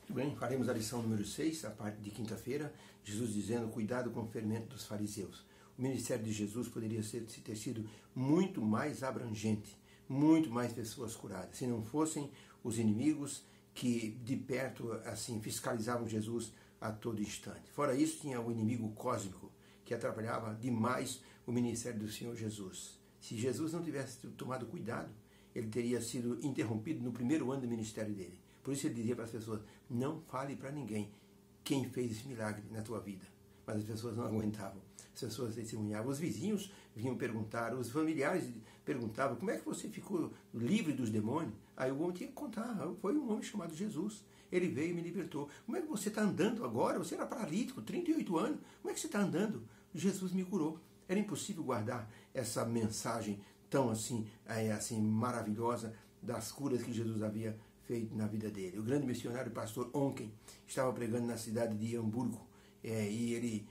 Muito bem, faremos a lição número 6, a parte de quinta-feira, Jesus dizendo, cuidado com o fermento dos fariseus. O ministério de Jesus poderia ter sido muito mais abrangente, muito mais pessoas curadas, se não fossem os inimigos que de perto assim fiscalizavam Jesus a todo instante. Fora isso, tinha o inimigo cósmico, que atrapalhava demais o ministério do Senhor Jesus. Se Jesus não tivesse tomado cuidado, ele teria sido interrompido no primeiro ano do ministério dele. Por isso ele dizia para as pessoas, não fale para ninguém quem fez esse milagre na tua vida. Mas as pessoas não aguentavam. As pessoas testemunhavam. Os vizinhos vinham perguntar, os familiares perguntavam, como é que você ficou livre dos demônios? Aí o homem tinha que contar, foi um homem chamado Jesus. Ele veio e me libertou. Como é que você está andando agora? Você era paralítico, 38 anos. Como é que você está andando? Jesus me curou. Era impossível guardar essa mensagem tão assim maravilhosa das curas que Jesus havia feito na vida dele. O grande missionário pastor Onken estava pregando na cidade de Hamburgo e ele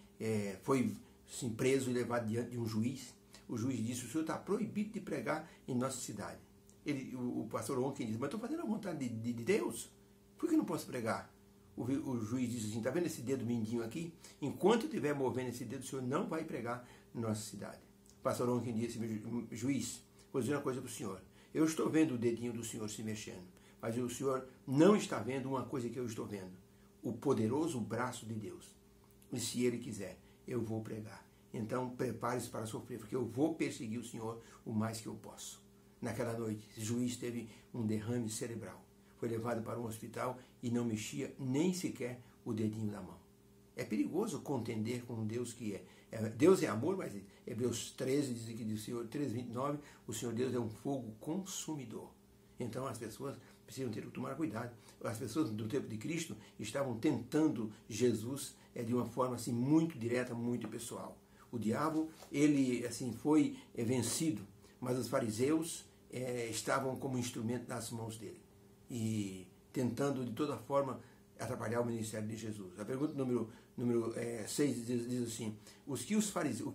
foi assim, preso e levado diante de um juiz. O juiz disse, o senhor está proibido de pregar em nossa cidade. O pastor Onken disse, mas estou fazendo a vontade de Deus. Por que não posso pregar? O juiz disse assim, está vendo esse dedo mindinho aqui? Enquanto eu estiver movendo esse dedo, o senhor não vai pregar em nossa cidade. O pastor Onken disse, juiz, vou dizer uma coisa para o senhor. Eu estou vendo o dedinho do senhor se mexendo, mas o senhor não está vendo uma coisa que eu estou vendo. O poderoso braço de Deus. E se ele quiser, eu vou pregar. Então prepare-se para sofrer, porque eu vou perseguir o senhor o mais que eu posso. Naquela noite, o juiz teve um derrame cerebral. Foi levado para um hospital e não mexia nem sequer o dedinho da mão. É perigoso contender com um Deus que Deus é amor, mas Hebreus 13 diz aqui do Senhor, 13:29, o Senhor Deus é um fogo consumidor. Então as pessoas precisam ter que tomar cuidado. As pessoas do tempo de Cristo estavam tentando Jesus de uma forma assim muito direta, muito pessoal. O diabo, ele assim foi vencido, mas os fariseus estavam como instrumento nas mãos dele e tentando de toda forma atrapalhar o ministério de Jesus. A pergunta número 6 diz assim, o que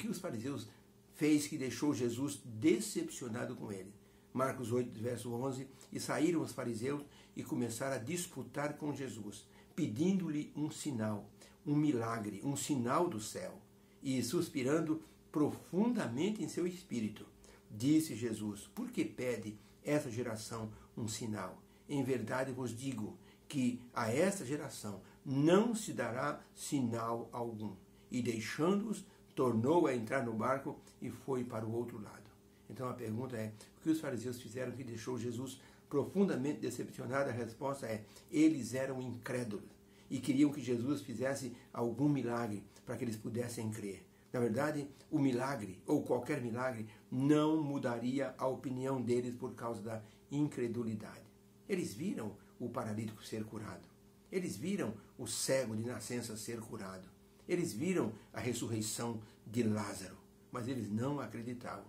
os fariseus fez que deixou Jesus decepcionado com ele? Marcos 8, verso 11, e saíram os fariseus e começaram a disputar com Jesus, pedindo-lhe um sinal, um milagre, um sinal do céu. E suspirando profundamente em seu espírito, disse Jesus, por que pede essa geração um sinal? Em verdade vos digo que a essa geração não se dará sinal algum. E deixando-os, tornou a entrar no barco e foi para o outro lado. Então a pergunta é, o que os fariseus fizeram que deixou Jesus profundamente decepcionado? A resposta é, eles eram incrédulos e queriam que Jesus fizesse algum milagre para que eles pudessem crer. Na verdade, o milagre, ou qualquer milagre, não mudaria a opinião deles por causa da incredulidade. Eles viram o paralítico ser curado. Eles viram o cego de nascença ser curado. Eles viram a ressurreição de Lázaro, mas eles não acreditavam.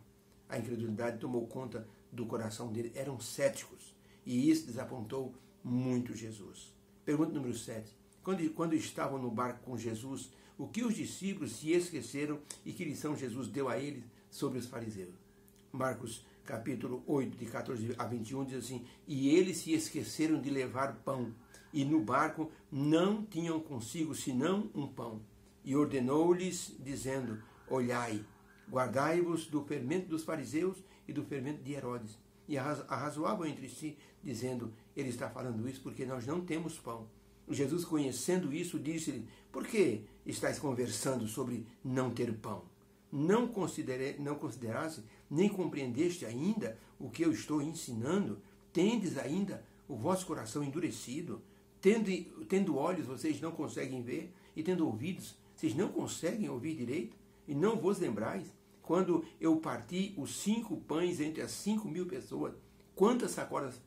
A incredulidade tomou conta do coração deles. Eram céticos. E isso desapontou muito Jesus. Pergunta número 7. Quando estavam no barco com Jesus, o que os discípulos se esqueceram e que lição Jesus deu a eles sobre os fariseus? Marcos capítulo 8, de 14 a 21, diz assim, e eles se esqueceram de levar pão, e no barco não tinham consigo senão um pão. E ordenou-lhes, dizendo, olhai, guardai-vos do fermento dos fariseus e do fermento de Herodes. E arrazoavam entre si, dizendo, ele está falando isso porque nós não temos pão. Jesus, conhecendo isso, disse-lhe, por que estáis conversando sobre não ter pão? Não consideraste, nem compreendeste ainda o que eu estou ensinando? Tendes ainda o vosso coração endurecido? Tendo olhos, vocês não conseguem ver? E tendo ouvidos, vocês não conseguem ouvir direito? E não vos lembrais? Quando eu parti os 5 pães entre as 5.000 pessoas, quantas sacolas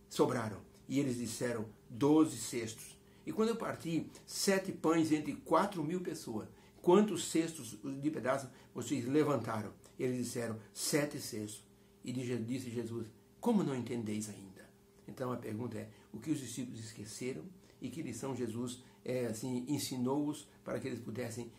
sobraram? E eles disseram, 12 cestos. E quando eu parti 7 pães entre 4.000 pessoas, quantos cestos de pedaços vocês levantaram? Eles disseram, 7 cestos. E disse Jesus, como não entendeis ainda? Então a pergunta é, o que os discípulos esqueceram e que lição Jesus ensinou-os para que eles pudessem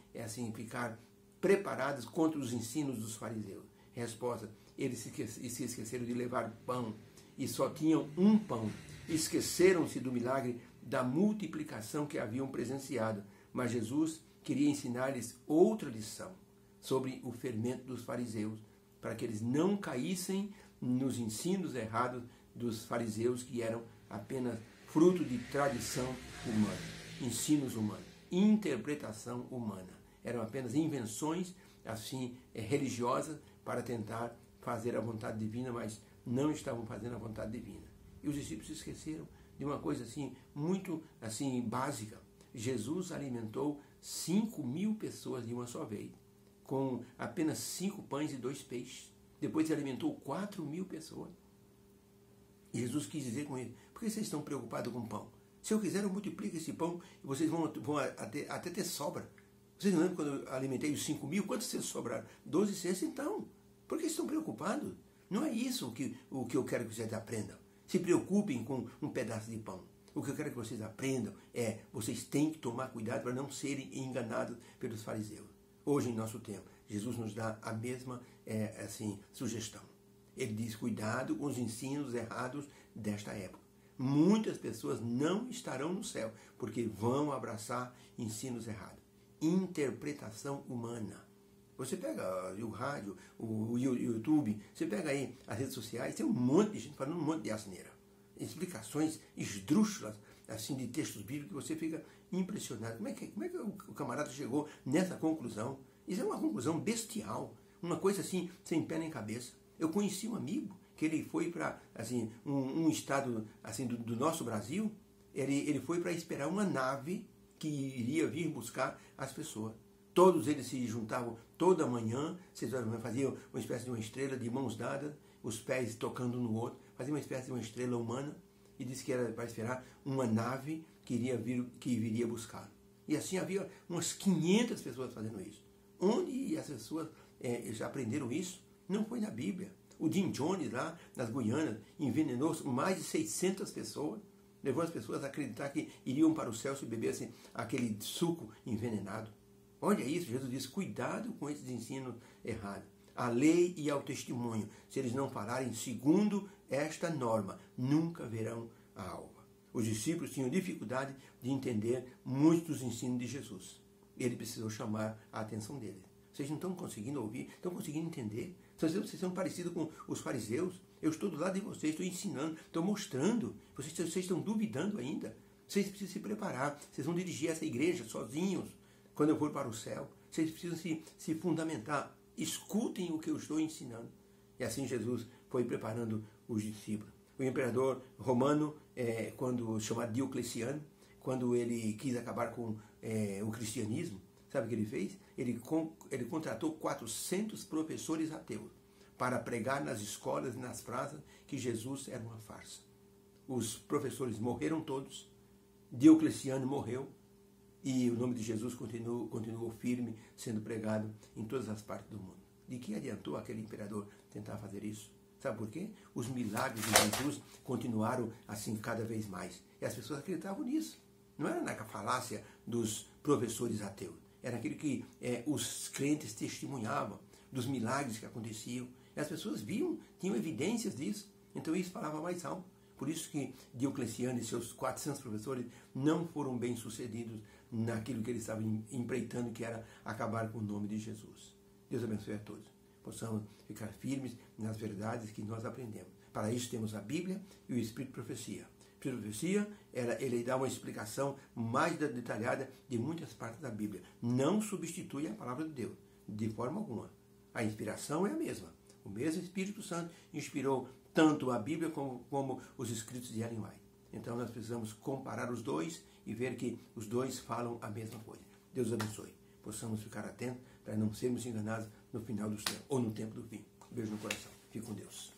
ficar preparados contra os ensinos dos fariseus? Resposta, eles se esqueceram de levar pão e só tinham um pão. esqueceram-se do milagre da multiplicação que haviam presenciado, mas Jesus queria ensinar-lhes outra lição sobre o fermento dos fariseus, para que eles não caíssem nos ensinos errados dos fariseus, que eram apenas fruto de tradição humana, ensinos humanos, interpretação humana. Eram apenas invenções assim religiosas para tentar fazer a vontade divina, mas não estavam fazendo a vontade divina. E os discípulos se esqueceram de uma coisa assim muito assim básica. Jesus alimentou 5.000 pessoas de uma só vez, com apenas 5 pães e 2 peixes. Depois ele alimentou 4.000 pessoas. E Jesus quis dizer com ele: por que vocês estão preocupados com pão? Se eu quiser, eu multiplico esse pão e vocês vão até ter sobra. Vocês não lembram quando eu alimentei os 5.000? Quantos cestos sobraram? 12 cestos, então. Por que estão preocupados? Não é isso o que eu quero que vocês aprendam. Se preocupem com um pedaço de pão. O que eu quero que vocês aprendam é: vocês têm que tomar cuidado para não serem enganados pelos fariseus. Hoje, em nosso tempo, Jesus nos dá a mesma sugestão. Ele diz: cuidado com os ensinos errados desta época. Muitas pessoas não estarão no céu porque vão abraçar ensinos errados. Interpretação humana. Você pega o rádio, o YouTube, você pega aí as redes sociais, tem um monte de gente falando um monte de asneira. Explicações esdrúxulas assim, de textos bíblicos, que você fica impressionado. Como é que o camarada chegou nessa conclusão? Isso é uma conclusão bestial, uma coisa assim, sem pé nem cabeça. Eu conheci um amigo que ele foi para assim, um estado assim, do nosso Brasil, ele foi para esperar uma nave que iria vir buscar as pessoas. Todos eles se juntavam toda manhã, 6 horas da manhã, faziam uma espécie de uma estrela de mãos dadas, os pés tocando um no outro, faziam uma espécie de uma estrela humana, e disse que era para esperar uma nave que viria buscar. E assim havia umas 500 pessoas fazendo isso. Onde as pessoas já aprenderam isso? Não foi na Bíblia. O Jim Jones, lá nas Guianas, envenenou mais de 600 pessoas, levou as pessoas a acreditar que iriam para o céu se bebessem aquele suco envenenado. Olha isso, Jesus diz: cuidado com esses ensinos errados. A lei e ao testemunho, se eles não falarem segundo esta norma, nunca verão a alva. Os discípulos tinham dificuldade de entender muitos dos ensinos de Jesus. Ele precisou chamar a atenção deles. Vocês não estão conseguindo ouvir, estão conseguindo entender. Vocês são parecidos com os fariseus. Eu estou do lado de vocês, estou ensinando, estou mostrando. Vocês estão duvidando ainda. Vocês precisam se preparar. Vocês vão dirigir essa igreja sozinhos quando eu for para o céu. Vocês precisam se fundamentar. Escutem o que eu estou ensinando. E assim Jesus foi preparando os discípulos. O imperador romano, quando chamado Diocleciano, quando ele quis acabar com o cristianismo, sabe o que ele fez? Ele contratou 400 professores ateus para pregar nas escolas e nas praças que Jesus era uma farsa. Os professores morreram todos, Diocleciano morreu, e o nome de Jesus continuou firme, sendo pregado em todas as partes do mundo. De que adiantou aquele imperador tentar fazer isso? Sabe por quê? Os milagres de Jesus continuaram assim cada vez mais. E as pessoas acreditavam nisso. Não era na falácia dos professores ateus. Era aquilo que os crentes testemunhavam, dos milagres que aconteciam. E as pessoas viam, tinham evidências disso. Então isso falava mais alto. Por isso que Diocleciano e seus 400 professores não foram bem sucedidos naquilo que eles estavam empreitando, que era acabar com o nome de Jesus. Deus abençoe a todos. Possamos ficar firmes nas verdades que nós aprendemos. Para isso temos a Bíblia e o Espírito de Profecia. O Espírito de Profecia, ele dá uma explicação mais detalhada de muitas partes da Bíblia. Não substitui a palavra de Deus, de forma alguma. A inspiração é a mesma. O mesmo Espírito Santo inspirou tanto a Bíblia como os escritos de Ellen White. Então nós precisamos comparar os dois e ver que os dois falam a mesma coisa. Deus abençoe. Possamos ficar atentos para não sermos enganados no final dos tempos, ou no tempo do fim. Beijo no coração. Fique com Deus.